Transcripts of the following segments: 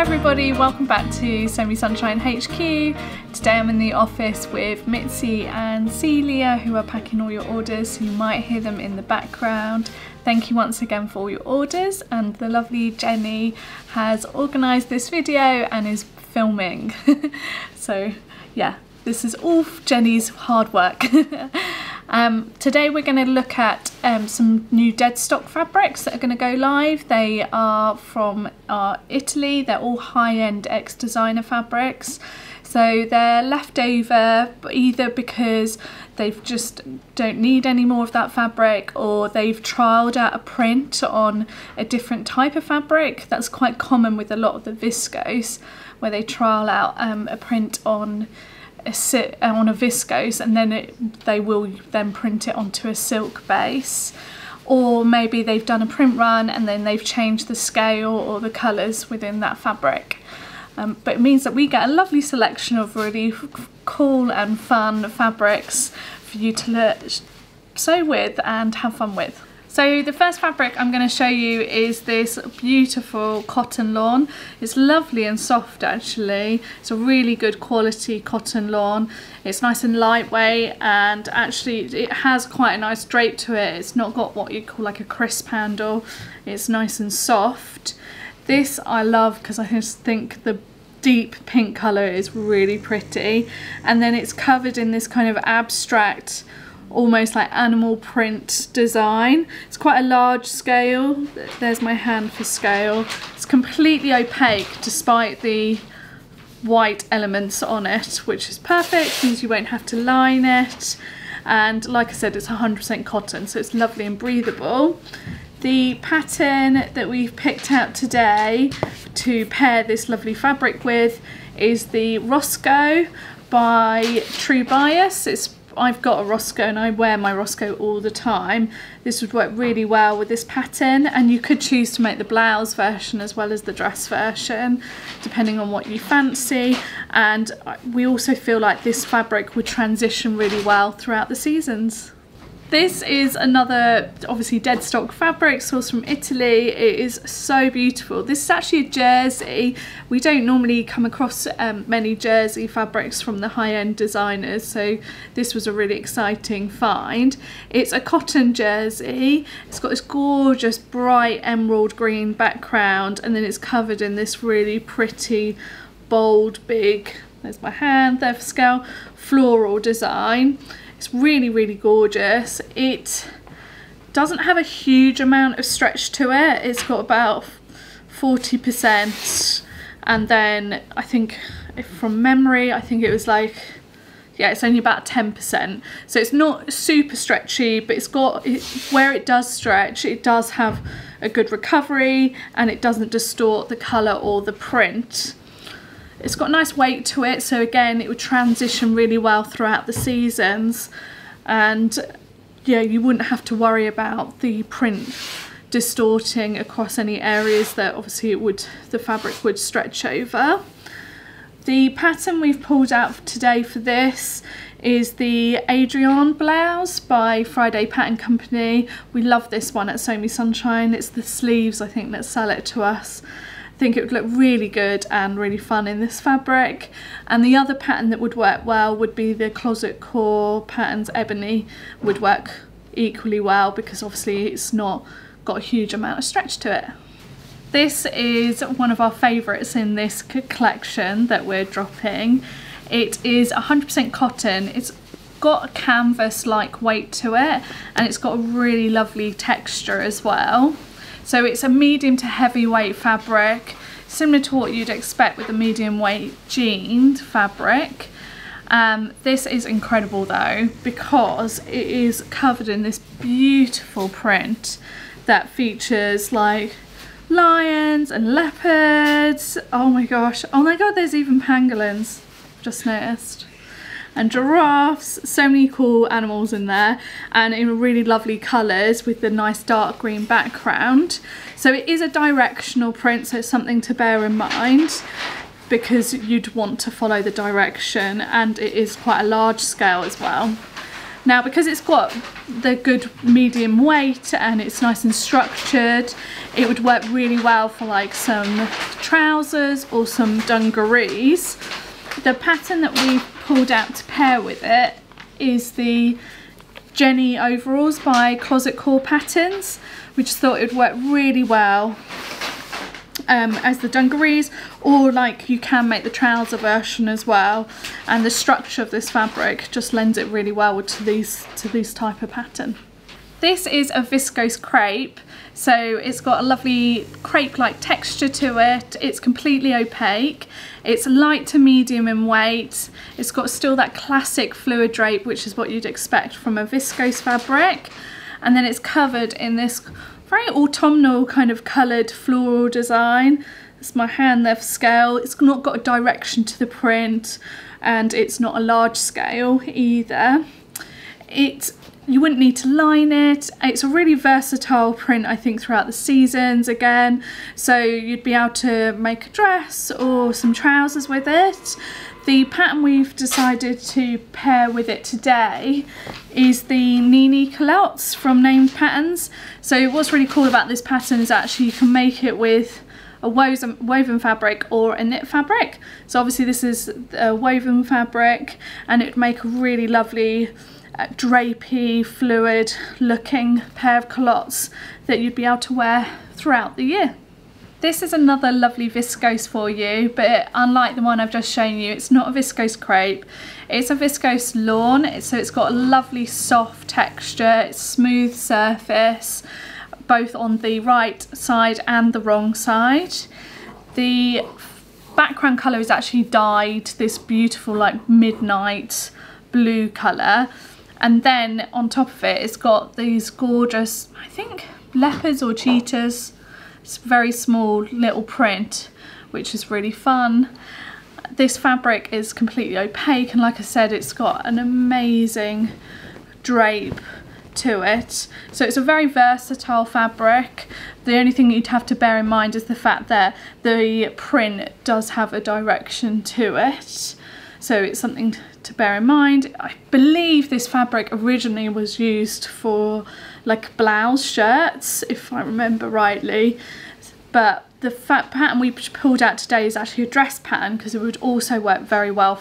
everybody, welcome back to Semi Sunshine HQ. Today I'm in the office with Mitzi and Celia, who are packing all your orders, so you might hear them in the background. Thank you once again for all your orders, and the lovely Jenny has organised this video and is filming. So yeah, this is all Jenny's hard work. Today we're going to look at some new Deadstock fabrics that are going to go live. They are from Italy. They're all high-end ex-designer fabrics. So they're left over either because they've just don't need any more of that fabric, or they've trialled out a print on a different type of fabric. That's quite common with a lot of the viscose, where they trial out a print on a viscose, and then they will then print it onto a silk base. Or maybe they've done a print run and then they've changed the scale or the colours within that fabric. But it means that we get a lovely selection of really cool and fun fabrics for you to sew with and have fun with. So the first fabric I'm going to show you is this beautiful cotton lawn. It's lovely and soft actually. It's a really good quality cotton lawn. It's nice and lightweight, and actually it has quite a nice drape to it. It's not got what you call like a crisp handle. It's nice and soft. This I love because I just think the deep pink colour is really pretty, and then it's covered in this kind of abstract, almost like animal print design. It's quite a large scale. There's my hand for scale. It's completely opaque despite the white elements on it, which is perfect, means you won't have to line it. And like I said, it's 100% cotton, so it's lovely and breathable. The pattern that we've picked out today to pair this lovely fabric with is the Roscoe by True Bias. I've got a Roscoe and I wear my Roscoe all the time. This would work really well with this pattern, and you could choose to make the blouse version as well as the dress version, depending on what you fancy. And we also feel like this fabric would transition really well throughout the seasons. This is another, obviously, Deadstock fabric sourced from Italy. It is so beautiful. This is actually a jersey. We don't normally come across many jersey fabrics from the high-end designers, so this was a really exciting find. It's a cotton jersey. It's got this gorgeous bright emerald green background, and then it's covered in this really pretty, bold, big, there's my hand there for scale, floral design. It's really, really gorgeous. It doesn't have a huge amount of stretch to it. It's got about 40%, and then I think, if from memory, I think it was like, yeah, it's only about 10%. So it's not super stretchy, but it's got, where it does stretch, it does have a good recovery, and it doesn't distort the colour or the print. It's got a nice weight to it, so again it would transition really well throughout the seasons, and yeah, you wouldn't have to worry about the print distorting across any areas that obviously the fabric would stretch over. The pattern we've pulled out today for this is the Adrian Blouse by Friday Pattern Company. We love this one at Semi Sunshine. It's the sleeves, I think, that sell it to us. I think it would look really good and really fun in this fabric. And the other pattern that would work well would be the Closet Core Patterns Ebony. Would work equally well because obviously it's not got a huge amount of stretch to it. This is one of our favourites in this collection that we're dropping. It is 100% cotton. It's got a canvas-like weight to it, and it's got a really lovely texture as well. So it's a medium to heavyweight fabric, similar to what you'd expect with a medium weight jean fabric. This is incredible though, because it is covered in this beautiful print that features like lions and leopards. Oh my gosh, there's even pangolins, just noticed. And giraffes, so many cool animals in there, and in really lovely colours with the nice dark green background. So it is a directional print, so it's something to bear in mind because you'd want to follow the direction, and it is quite a large scale as well. Now because it's got the good medium weight and it's nice and structured, it would work really well for like some trousers or some dungarees. The pattern that we pulled out to pair with it is the Jenny overalls by Closet Core Patterns. We just thought it would work really well as the dungarees, or like you can make the trouser version as well, and the structure of this fabric just lends it really well to these type of pattern. This is a viscose crepe, so it's got a lovely crepe-like texture to it. It's completely opaque. It's light to medium in weight. It's got still that classic fluid drape, which is what you'd expect from a viscose fabric. And then it's covered in this very autumnal kind of coloured floral design. That's my hand there for scale. It's not got a direction to the print, and it's not a large scale either. You wouldn't need to line it. It's a really versatile print, I think, throughout the seasons again. So you'd be able to make a dress or some trousers with it. The pattern we've decided to pair with it today is the Nini culottes from Named Patterns. So what's really cool about this pattern is actually you can make it with a woven fabric or a knit fabric. So obviously this is a woven fabric, and it would make a really lovely drapey, fluid looking pair of culottes that you'd be able to wear throughout the year. This is another lovely viscose for you, but unlike the one I've just shown you, it's not a viscose crepe, it's a viscose lawn. So it's got a lovely soft texture, it's smooth surface, both on the right side and the wrong side. The background colour is actually dyed this beautiful like midnight blue colour. And then on top of it, it's got these gorgeous, I think, leopards or cheetahs. It's a very small little print, which is really fun. This fabric is completely opaque, and like I said, it's got an amazing drape to it. So it's a very versatile fabric. The only thing you'd have to bear in mind is the fact that the print does have a direction to it. So it's something to bear in mind. I believe this fabric originally was used for like blouse shirts, if I remember rightly, but the pattern we pulled out today is actually a dress pattern because it would also work very well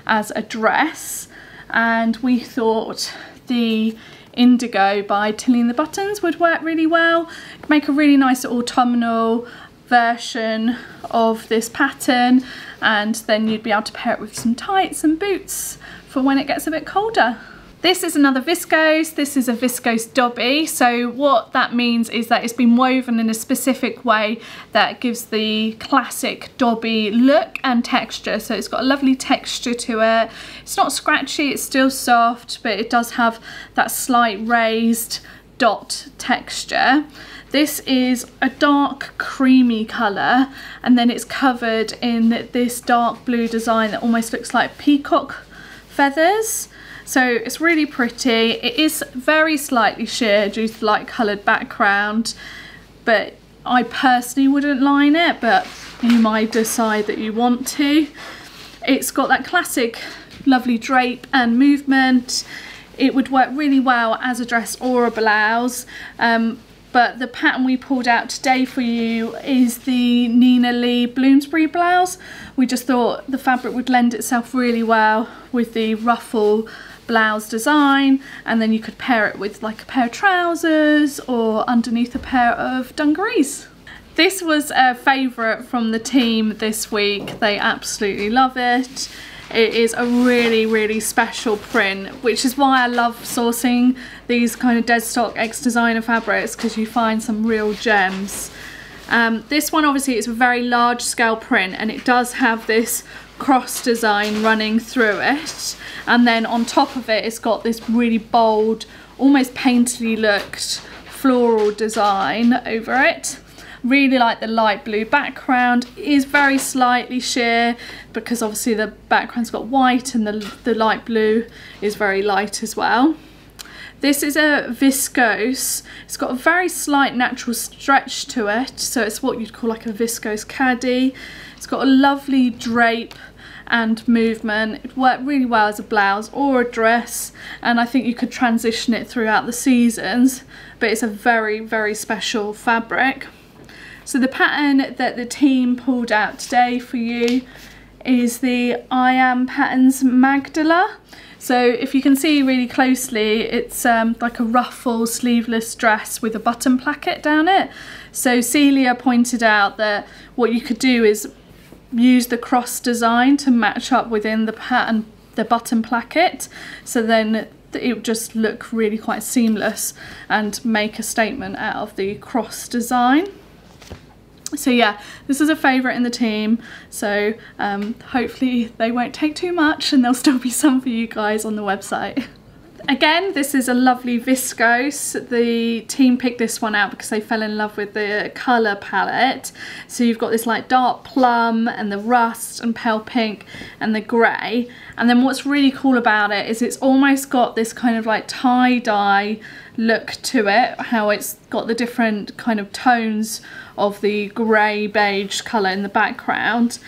as a dress. And we thought the indigo by Tilly and the Buttons would work really well, make a really nice autumnal version of this pattern, and then you'd be able to pair it with some tights and boots for when it gets a bit colder. This is another viscose. This is a Viscose Dobby. So what that means is that it's been woven in a specific way that gives the classic Dobby look and texture. So it's got a lovely texture to it. It's not scratchy, it's still soft, but it does have that slight raised dot texture. This is a dark creamy colour, and then it's covered in this dark blue design that almost looks like peacock feathers. So it's really pretty. It is very slightly sheer due to the light coloured background, but I personally wouldn't line it, but you might decide that you want to. It's got that classic lovely drape and movement. It would work really well as a dress or a blouse. But the pattern we pulled out today for you is the Nina Lee Bloomsbury blouse. We just thought the fabric would lend itself really well with the ruffle blouse design, and then you could pair it with like a pair of trousers or underneath a pair of dungarees. This was a favourite from the team this week. They absolutely love it. It is a really, really special print, which is why I love sourcing these kind of Deadstock ex-designer fabrics, because you find some real gems. This one obviously is a very large scale print, and it does have this cross design running through it, and then on top of it it's got this really bold, almost painterly looked floral design over it. Really like the light blue background. It is very slightly sheer because obviously the background's got white, and the light blue is very light as well. This is a viscose. It's got a very slight natural stretch to it, so it's what you'd call like a viscose caddy. It's got a lovely drape and movement. It worked really well as a blouse or a dress, and I think you could transition it throughout the seasons, but it's a very, very special fabric. So the pattern that the team pulled out today for you is the I Am Patterns Magdala. So if you can see really closely, it's like a ruffle sleeveless dress with a button placket down it. So Celia pointed out that what you could do is use the cross design to match up within the pattern, the button placket, so then it would just look really quite seamless and make a statement out of the cross design. So yeah, this is a favourite in the team, so hopefully they won't take too much and there'll still be some for you guys on the website. Again, this is a lovely viscose. The team picked this one out because they fell in love with the colour palette. So you've got this like dark plum and the rust and pale pink and the grey. And then what's really cool about it is it's almost got this kind of like tie-dye look to it, how it's got the different kind of tones of the grey beige colour in the background.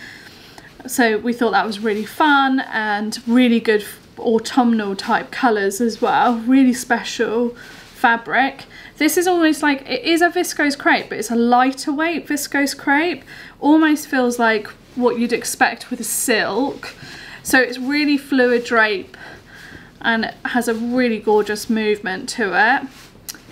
So we thought that was really fun and really good autumnal type colours as well. Really special fabric. This is almost like, it is a viscose crepe, but it's a lighter weight viscose crepe. Almost feels like what you'd expect with a silk. So it's really fluid drape and it has a really gorgeous movement to it.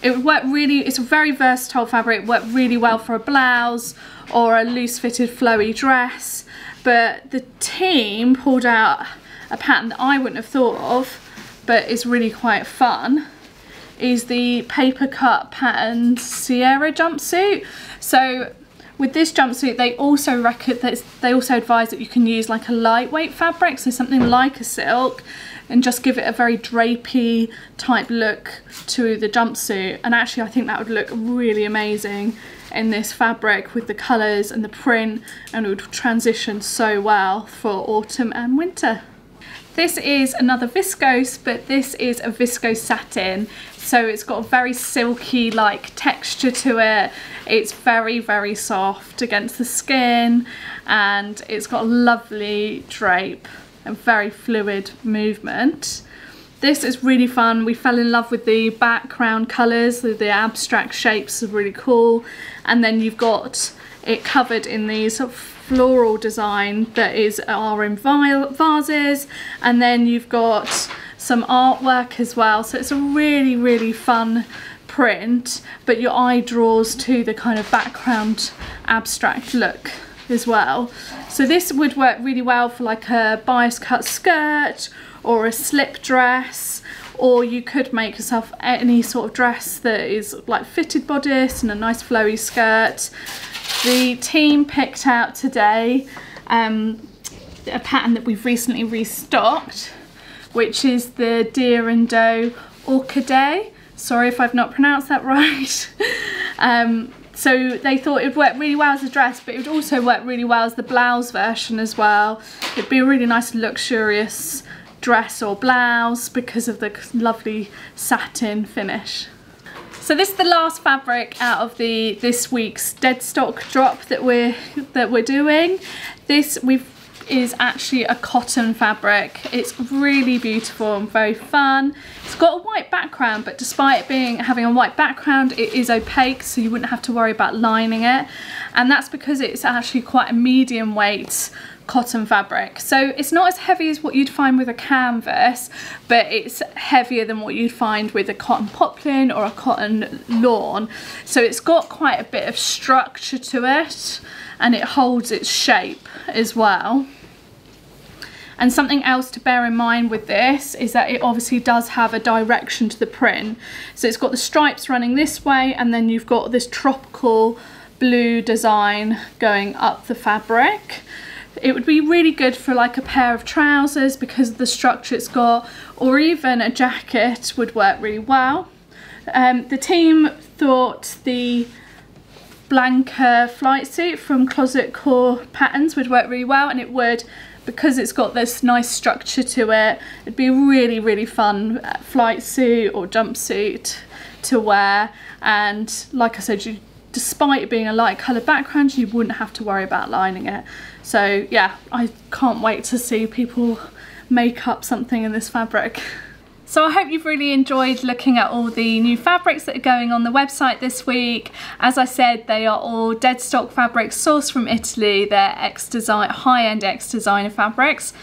It would work really, it's a very versatile fabric. It worked really well for a blouse or a loose fitted flowy dress. But the team pulled out a pattern that I wouldn't have thought of, but is really quite fun, is the paper cut patterned Sierra jumpsuit. So with this jumpsuit, they also advise that you can use like a lightweight fabric, so something like a silk, and just give it a very drapey type look to the jumpsuit. And actually I think that would look really amazing in this fabric with the colours and the print, and it would transition so well for autumn and winter. This is another viscose, but this is a viscose satin. So it's got a very silky like texture to it. It's very, very soft against the skin, and it's got a lovely drape and very fluid movement. This is really fun. We fell in love with the background colours. The abstract shapes are really cool. And then you've got it covered in these sort of floral design that are in vases, and then you've got some artwork as well. So it's a really, really fun print, but your eye draws to the kind of background abstract look as well. So this would work really well for like a bias cut skirt or a slip dress, or you could make yourself any sort of dress that is like fitted bodice and a nice flowy skirt. The team picked out today a pattern that we've recently restocked, which is the Deer and Doe Orchidee. Sorry if I've not pronounced that right. So they thought it would work really well as a dress, but it would also work really well as the blouse version as well. It'd be a really nice luxurious dress or blouse because of the lovely satin finish. So this is the last fabric out of this week's Deadstock drop that we're doing. This is actually a cotton fabric. It's really beautiful and very fun. It's got a white background, but despite having a white background, it is opaque, so you wouldn't have to worry about lining it. And that's because it's actually quite a medium weight cotton fabric. So it's not as heavy as what you'd find with a canvas, but it's heavier than what you'd find with a cotton poplin or a cotton lawn. So it's got quite a bit of structure to it, and it holds its shape as well. And something else to bear in mind with this is that it obviously does have a direction to the print. So it's got the stripes running this way, and then you've got this tropical blue design going up the fabric. It would be really good for like a pair of trousers because of the structure it's got, or even a jacket would work really well. The team thought the Blanca flight suit from Closet Core Patterns would work really well, and it would, because it's got this nice structure to it. It'd be a really, really fun flight suit or jumpsuit to wear, and like I said, you despite it being a light colour background, you wouldn't have to worry about lining it. So yeah, I can't wait to see people make up something in this fabric. So I hope you've really enjoyed looking at all the new fabrics that are going on the website this week. As I said, they are all Deadstock fabrics sourced from Italy. They're high-end ex-designer fabrics.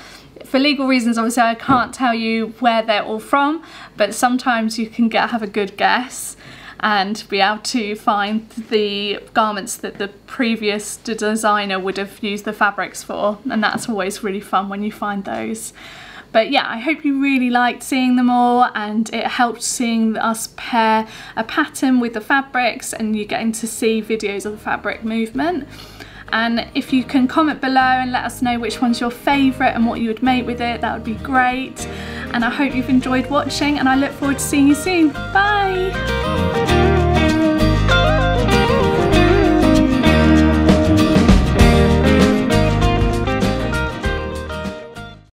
For legal reasons, obviously, I can't tell you where they're all from, but sometimes you can have a good guess and be able to find the garments that the previous designer would have used the fabrics for, and that's always really fun when you find those. But yeah, I hope you really liked seeing them all, and it helped seeing us pair a pattern with the fabrics and you're getting to see videos of the fabric movement. And if you can comment below and let us know which one's your favourite and what you would make with it, that would be great. And I hope you've enjoyed watching, and I look forward to seeing you soon. Bye!